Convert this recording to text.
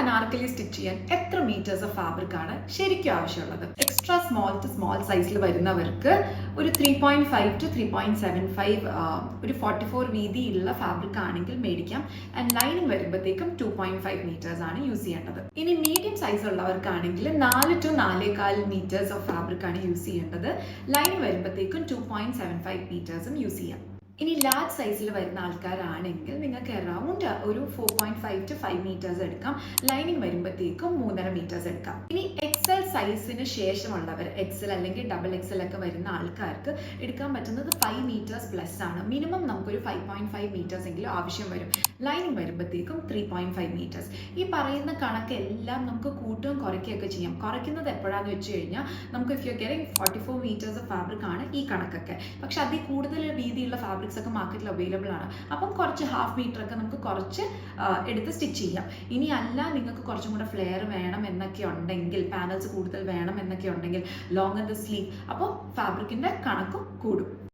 Anarkali stitch ചെയ്യാൻ എത്ര metres of fabric ആണ് ശരിക്കും ആവശ്യമുള്ളത്? എക്സ്ട്രാ സ്മോൾ ടു സ്മോൾ സൈസിൽ വരുന്നവർക്ക് ഒരു 3.5 to 3.75 ഒരു 44 വീതിയുള്ള ഫാബ്രിക് ആണെങ്കിൽ മേടിക്കാം. ആൻഡ് ലൈനിങ് വരുമ്പോഴത്തേക്കും 2.5 മീറ്റേഴ്സ് ആണ് യൂസ് ചെയ്യേണ്ടത്. ഇനി മീഡിയം സൈസ് ഉള്ളവർക്കാണെങ്കിൽ 4 to 4.25 മീറ്റേഴ്സ് ഓഫ് ഫാബ്രിക് ആണ് യൂസ് ചെയ്യേണ്ടത്. ലൈനിങ് വരുമ്പോഴത്തേക്കും 2.75 മീറ്റേഴ്സും യൂസ് ചെയ്യാം. ഇനി ലാർജ് സൈസിൽ വരുന്ന ആൾക്കാരാണെങ്കിൽ നിങ്ങൾക്ക് അറൗണ്ട് ഒരു 4.5 to 5 മീറ്റേഴ്സ് എടുക്കാം. ലൈനിങ് വരുമ്പോഴത്തേക്കും 3.5 മീറ്റേഴ്സ് എടുക്കാം. ഇനി എക്സൽ സൈസിന് ശേഷമുള്ളവർ, എക്സൽ അല്ലെങ്കിൽ ഡബിൾ എക്സൽ ഒക്കെ വരുന്ന ആൾക്കാർക്ക് എടുക്കാൻ പറ്റുന്നത് 5 മീറ്റേഴ്സ് പ്ലസ് ആണ്. മിനിമം നമുക്കൊരു 5.5 മീറ്റേഴ്സ് എങ്കിലും ആവശ്യം വരും. ലൈനിങ് വരുമ്പോഴത്തേക്കും 3.5 മീറ്റേഴ്സ്. ഈ പറയുന്ന കണക്കെല്ലാം നമുക്ക് കൂട്ടുകയും കുറയ്ക്കുകയൊക്കെ ചെയ്യാം. കുറയ്ക്കുന്നത് എപ്പോഴാന്ന് വെച്ച് കഴിഞ്ഞാൽ നമുക്ക് if you getting 44 meters of fabric ആണ് ഈ കണക്കൊക്കെ. പക്ഷെ അതിൽ കൂടുതൽ വീതിയുള്ള ഫാബ്രിക്സ് ഒക്കെ മാർക്കറ്റിൽ അവൈലബിൾ ആണ്. അപ്പം കുറച്ച് ഹാഫ് മീറ്റർ ഒക്കെ നമുക്ക് കുറച്ച് എടുത്ത് സ്റ്റിച്ച് ചെയ്യാം. ഇനി അല്ല നിങ്ങൾക്ക് കുറച്ചും കൂടെ ഫ്ലെയർ വേണം എന്നൊക്കെ ഉണ്ടെങ്കിൽ, പാനൽസ് കൂടുതൽ വേണം എന്നൊക്കെ ഉണ്ടെങ്കിൽ, ലോങ് ദ സ്ലീവ്, അപ്പോൾ ഫാബ്രിക്കിന്റെ കണക്കും കൂടും.